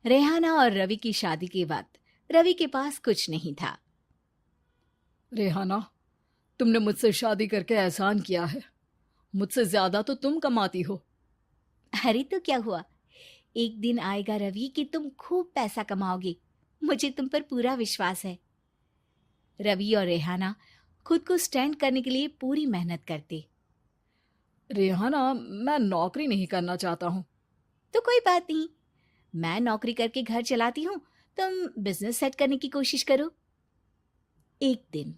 रेहाना और रवि की शादी के वक्त रवि के पास कुछ नहीं था। रेहाना, तुमने मुझसे शादी करके एहसान किया है। मुझसे ज्यादा तो तुम कमाती हो। अरे तो क्या हुआ, एक दिन आएगा रवि कि तुम खूब पैसा कमाओगे। मुझे तुम पर पूरा विश्वास है। रवि और रेहाना खुद को स्टैंड करने के लिए पूरी मेहनत करते। रेहाना, मैं नौकरी नहीं करना चाहता हूँ। तो कोई बात नहीं, मैं नौकरी करके घर चलाती हूँ, तुम बिजनेस सेट करने की कोशिश करो। एक दिन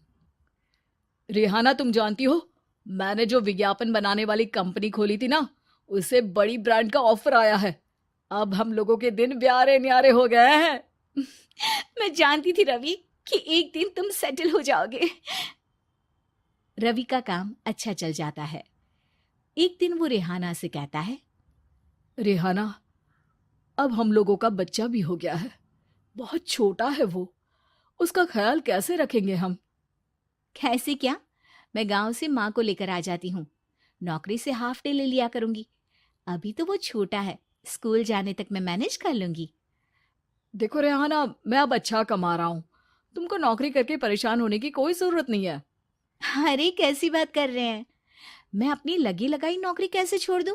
रेहाना, तुम जानती हो, मैंने जो विज्ञापन बनाने वाली कंपनी खोली थी ना, उसे बड़ी ब्रांड का ऑफर आया है। अब हम लोगों के दिन ब्यारे न्यारे हो गए हैं। मैं जानती थी रवि कि एक दिन तुम सेटल हो जाओगे। रवि का काम अच्छा चल जाता है। एक दिन वो रेहाना से कहता है, रेहाना, अब हम लोगों का बच्चा भी हो गया है। बहुत छोटा है वो। उसका ख्याल कैसे रखेंगे हम? कैसे क्या, मैं गांव से माँ को लेकर आ जाती हूँ। नौकरी से हाफ डे ले लिया करूंगी। अभी तो वो छोटा है, स्कूल जाने तक मैं मैनेज कर लूंगी। देखो रेहाना, मैं अब अच्छा कमा रहा हूँ। तुमको नौकरी करके परेशान होने की कोई जरूरत नहीं है। अरे कैसी बात कर रहे हैं, मैं अपनी लगी लगाई नौकरी कैसे छोड़ दूं?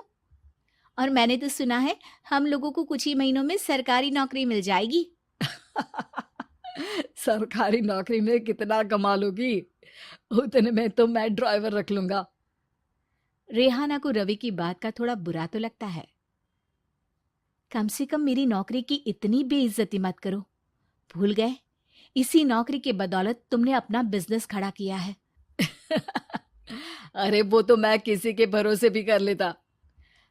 और मैंने तो सुना है हम लोगों को कुछ ही महीनों में सरकारी नौकरी मिल जाएगी। सरकारी नौकरी में कितना कमा लोगी? उतने में तो मैं ड्राइवर रख लूंगा। रेहाना को रवि की बात का थोड़ा बुरा तो लगता है। कम से कम मेरी नौकरी की इतनी बेइज्जती मत करो। भूल गए, इसी नौकरी के बदौलत तुमने अपना बिजनेस खड़ा किया है। अरे वो तो मैं किसी के भरोसे भी कर लेता।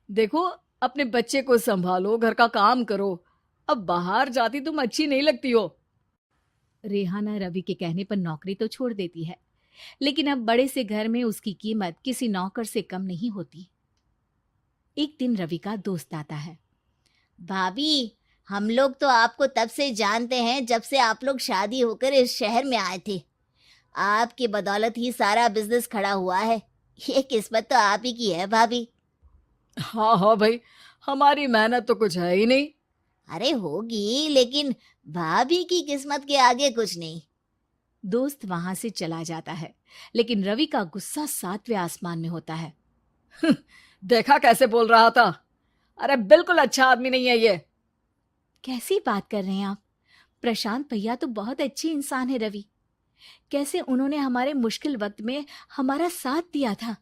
देखो, अपने बच्चे को संभालो, घर का काम करो। अब बाहर जाती तुम अच्छी नहीं लगती हो। रेहाना रवि के कहने पर नौकरी तो छोड़ देती है, लेकिन अब बड़े से घर में उसकी कीमत किसी नौकर से कम नहीं होती। एक दिन रवि का दोस्त आता है। भाभी, हम लोग तो आपको तब से जानते हैं जब से आप लोग शादी होकर इस शहर में आए थे। आपकी बदौलत ही सारा बिजनेस खड़ा हुआ है। ये किस्मत तो आप ही की है भाभी। हाँ हाँ भाई, हमारी मेहनत तो कुछ है ही नहीं। अरे होगी, लेकिन भाभी की किस्मत के आगे कुछ नहीं। दोस्त वहां से चला जाता है, लेकिन रवि का गुस्सा सातवें आसमान में होता है। देखा कैसे बोल रहा था? अरे बिल्कुल अच्छा आदमी नहीं है ये। कैसी बात कर रहे हैं आप? प्रशांत भैया तो बहुत अच्छे इंसान है रवि। कैसे उन्होंने हमारे मुश्किल वक्त में हमारा साथ दिया था।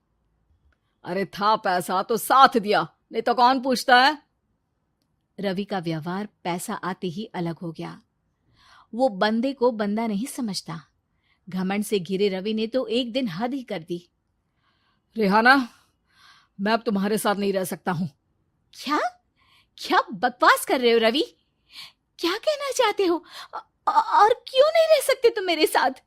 अरे था पैसा तो साथ दिया, नहीं तो कौन पूछता है? रवि का व्यवहार पैसा आते ही अलग हो गया। वो बंदे को बंदा नहीं समझता। घमंड से घिरे रवि ने तो एक दिन हद ही कर दी। रेहाना, मैं अब तुम्हारे साथ नहीं रह सकता हूँ। क्या क्या बकवास कर रहे हो रवि? क्या कहना चाहते हो? और क्यों नहीं रह सकते तुम मेरे साथ?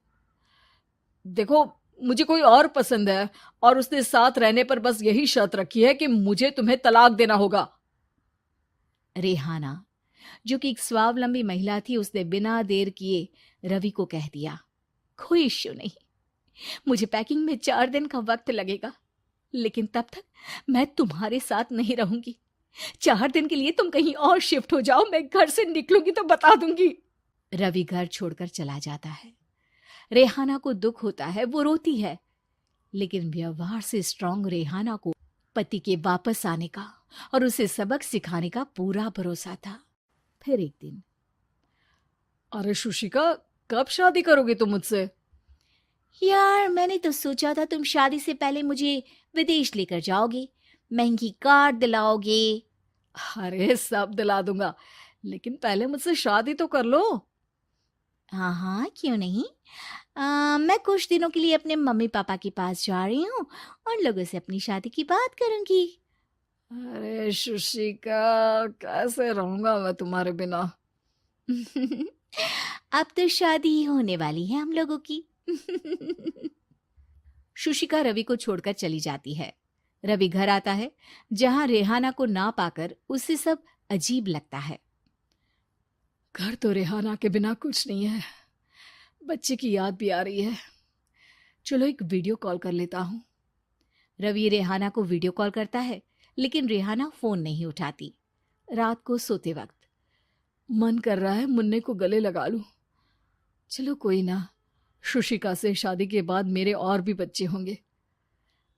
देखो, मुझे कोई और पसंद है, और उसने साथ रहने पर बस यही शर्त रखी है कि मुझे तुम्हें तलाक देना होगा। रेहाना, जो कि एक स्वावलंबी महिला थी, उसने बिना देर किए रवि को कह दिया, कोई इश्यू नहीं, मुझे पैकिंग में 4 दिन का वक्त लगेगा, लेकिन तब तक मैं तुम्हारे साथ नहीं रहूंगी। 4 दिन के लिए तुम कहीं और शिफ्ट हो जाओ, मैं घर से निकलूंगी तो बता दूंगी। रवि घर छोड़कर चला जाता है। रेहाना को दुख होता है, वो रोती है, लेकिन व्यवहार से स्ट्रांग रेहाना को पति के वापस आने का और उसे सबक सिखाने का पूरा भरोसा था। फिर एक दिन, अरे शुशिका, कब शादी करोगी तुम मुझसे? यार मैंने तो सोचा था तुम शादी से पहले मुझे विदेश लेकर जाओगे, महंगी कार दिलाओगे। अरे सब दिला दूंगा, लेकिन पहले मुझसे शादी तो कर लो। हाँ हाँ, क्यों नहीं। मैं कुछ दिनों के लिए अपने मम्मी पापा के पास जा रही हूँ और लोगों से अपनी शादी की बात करूंगी। अरे शुशिका, कैसे रहूंगा मैं तुम्हारे बिना? अब तो शादी ही होने वाली है हम लोगों की। शुशिका रवि को छोड़कर चली जाती है। रवि घर आता है, जहां रेहाना को ना पाकर उसे सब अजीब लगता है। घर तो रेहाना के बिना कुछ नहीं है। बच्चे की याद भी आ रही है। चलो एक वीडियो कॉल कर लेता हूँ। रवि रेहाना को वीडियो कॉल करता है, लेकिन रेहाना फोन नहीं उठाती। रात को सोते वक्त मन कर रहा है मुन्ने को गले लगा लूं। चलो कोई ना, शुशिका से शादी के बाद मेरे और भी बच्चे होंगे।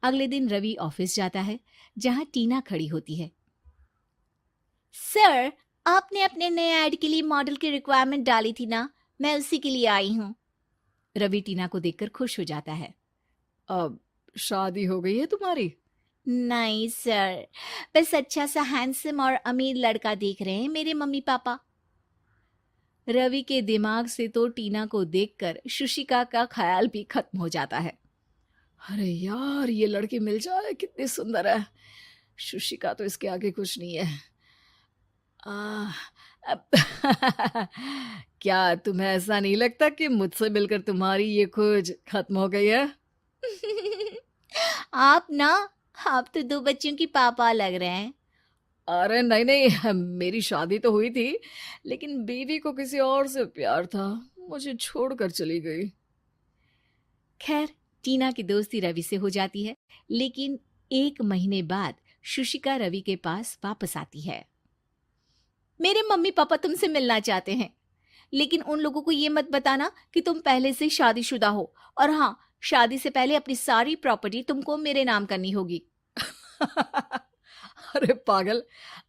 अगले दिन रवि ऑफिस जाता है, जहां टीना खड़ी होती है। सर, आपने अपने नए ऐड के लिए मॉडल की रिक्वायरमेंट डाली थी ना, मैं उसी के लिए आई हूँ। रवि टीना को देखकर खुश हो जाता है। अब शादी हो गई है तुम्हारी? नहीं सर, बस अच्छा सा हैंडसम और अमीर लड़का देख रहे हैं मेरे मम्मी पापा। रवि के दिमाग से तो टीना को देखकर शुशिका का ख्याल भी खत्म हो जाता है। अरे यार, ये लड़की मिल जाए कितनी सुंदर है। शुशिका तो इसके आगे कुछ नहीं है। अब क्या तुम्हें ऐसा नहीं लगता कि मुझसे मिलकर तुम्हारी ये खोज खत्म हो गई है? आप तो 2 बच्चों की पापा लग रहे हैं। अरे नहीं नहीं, मेरी शादी तो हुई थी, लेकिन बीवी को किसी और से प्यार था, मुझे छोड़कर चली गई। खैर, टीना की दोस्ती रवि से हो जाती है, लेकिन 1 महीने बाद शुशिका रवि के पास वापस आती है। मेरे मम्मी पापा तुमसे मिलना चाहते हैं, लेकिन उन लोगों को ये मत बताना कि तुम पहले से शादीशुदा हो, और हाँ, शादी से पहले अपनी सारी प्रॉपर्टी तुमको मेरे नाम करनी होगी। अरे पागल,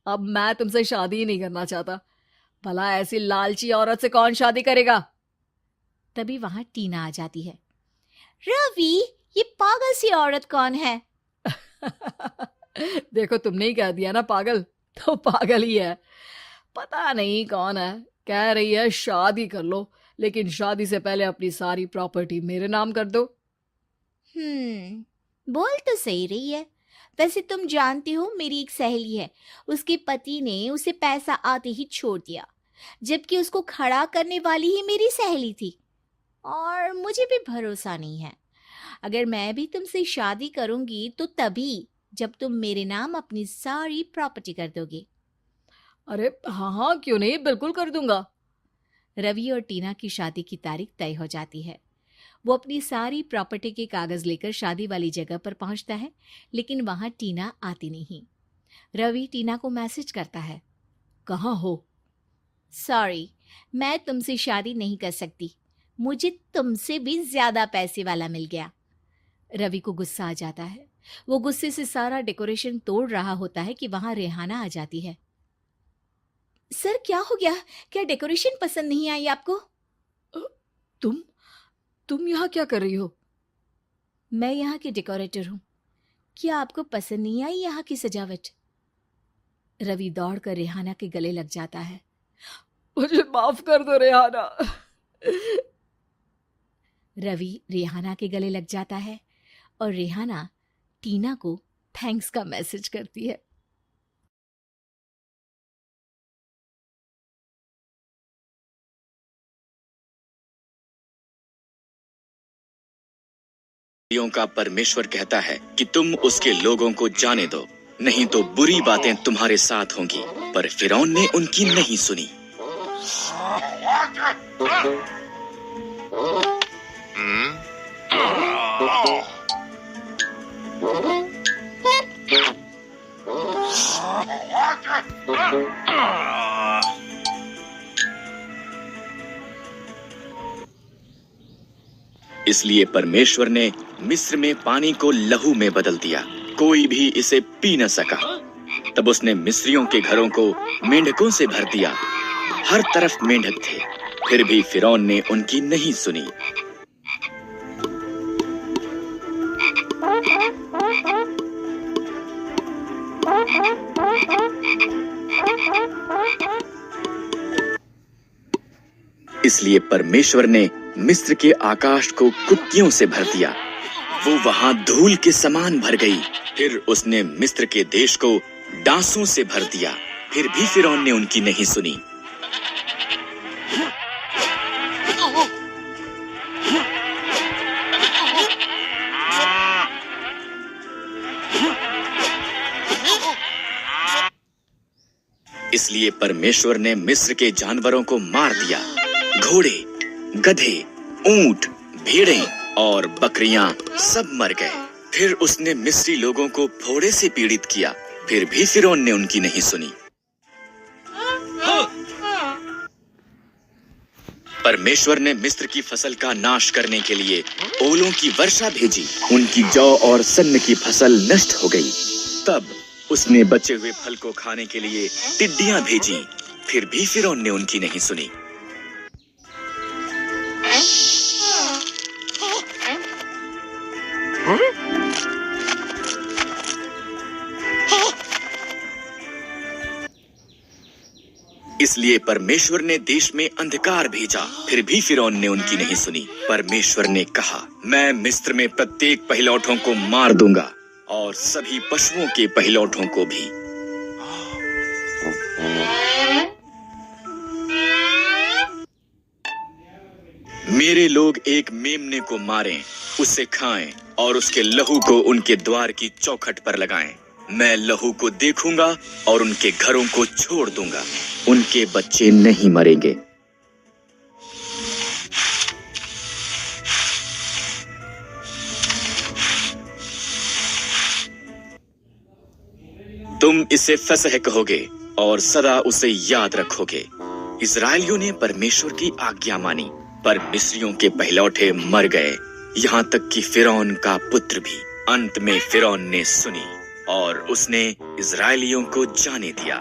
अब मैं तुमसे शादी ही नहीं करना चाहता। भला ऐसी लालची औरत से कौन शादी करेगा? तभी वहां टीना आ जाती है। रवि, ये पागल सी औरत कौन है? देखो, तुमने ही कह दिया ना पागल, तो पागल ही है। पता नहीं कौन है, कह रही है शादी कर लो, लेकिन शादी से पहले अपनी सारी प्रॉपर्टी मेरे नाम कर दो। बोल तो सही रही है। वैसे तुम जानती हो, मेरी एक सहेली है, उसके पति ने उसे पैसा आते ही छोड़ दिया, जबकि उसको खड़ा करने वाली ही मेरी सहेली थी। और मुझे भी भरोसा नहीं है। अगर मैं भी तुमसे शादी करूंगी तो तभी जब तुम मेरे नाम अपनी सारी प्रॉपर्टी कर दोगे। अरे हाँ हाँ, क्यों नहीं, बिल्कुल कर दूंगा। रवि और टीना की शादी की तारीख तय हो जाती है। वो अपनी सारी प्रॉपर्टी के कागज लेकर शादी वाली जगह पर पहुंचता है, लेकिन वहां टीना आती नहीं। रवि टीना को मैसेज करता है। कहाँ हो? सॉरी, मैं तुमसे शादी नहीं कर सकती, मुझे तुमसे भी ज्यादा पैसे वाला मिल गया। रवि को गुस्सा आ जाता है। वो गुस्से से सारा डेकोरेशन तोड़ रहा होता है कि वहां रेहाना आ जाती है। सर, क्या हो गया? क्या डेकोरेशन पसंद नहीं आई आपको? तुम यहाँ क्या कर रही हो? मैं यहाँ की डेकोरेटर हूँ। क्या आपको पसंद नहीं आई यहाँ की सजावट? रवि दौड़कर रेहाना के गले लग जाता है। मुझे माफ कर दो रेहाना। रवि रेहाना के गले लग जाता है और रेहाना टीना को थैंक्स का मैसेज करती है। का परमेश्वर कहता है कि तुम उसके लोगों को जाने दो, नहीं तो बुरी बातें तुम्हारे साथ होंगी। पर फिरौन ने उनकी नहीं सुनी। इसलिए परमेश्वर ने मिस्र में पानी को लहू में बदल दिया, कोई भी इसे पी न सका। तब उसने मिस्रियों के घरों को मेंढकों से भर दिया, हर तरफ मेंढक थे, फिर भी फिरौन ने उनकी नहीं सुनी। इसलिए परमेश्वर ने मिस्र के आकाश को कुत्तियों से भर दिया, वो वहां धूल के समान भर गई। फिर उसने मिस्र के देश को डांसों से भर दिया, फिर भी फिरौन ने उनकी नहीं सुनी। इसलिए परमेश्वर ने मिस्र के जानवरों को मार दिया, घोड़े, गधे, ऊंट, भेड़ें और बकरियां सब मर गए। फिर उसने मिस्री लोगों को फोड़े से पीड़ित किया, फिर भी फिरौन ने उनकी नहीं सुनी। परमेश्वर ने मिस्र की फसल का नाश करने के लिए ओलों की वर्षा भेजी। उनकी जौ और सन्न की फसल नष्ट हो गई। तब उसने बचे हुए फल को खाने के लिए टिड्डियां भेजी। फिर भी फिरौन ने उनकी नहीं सुनी। इसलिए परमेश्वर ने देश में अंधकार भेजा। फिर भी फिरौन ने उनकी नहीं सुनी। परमेश्वर ने कहा, मैं मिस्र में प्रत्येक पहिलौठों को मार दूंगा और सभी पशुओं के पहिलौठों को भी। मेरे लोग एक मेमने को मारें, उसे खाएं और उसके लहू को उनके द्वार की चौखट पर लगाएं। मैं लहू को देखूंगा और उनके घरों को छोड़ दूंगा। उनके बच्चे नहीं मरेंगे। तुम इसे फसह कहोगे और सदा उसे याद रखोगे। इस्राएलियों ने परमेश्वर की आज्ञा मानी, पर मिस्रियों के पहिलौठे मर गए, यहाँ तक कि फिरौन का पुत्र भी। अंत में फिरौन ने सुनी और उसने इस्राएलियों को जाने दिया।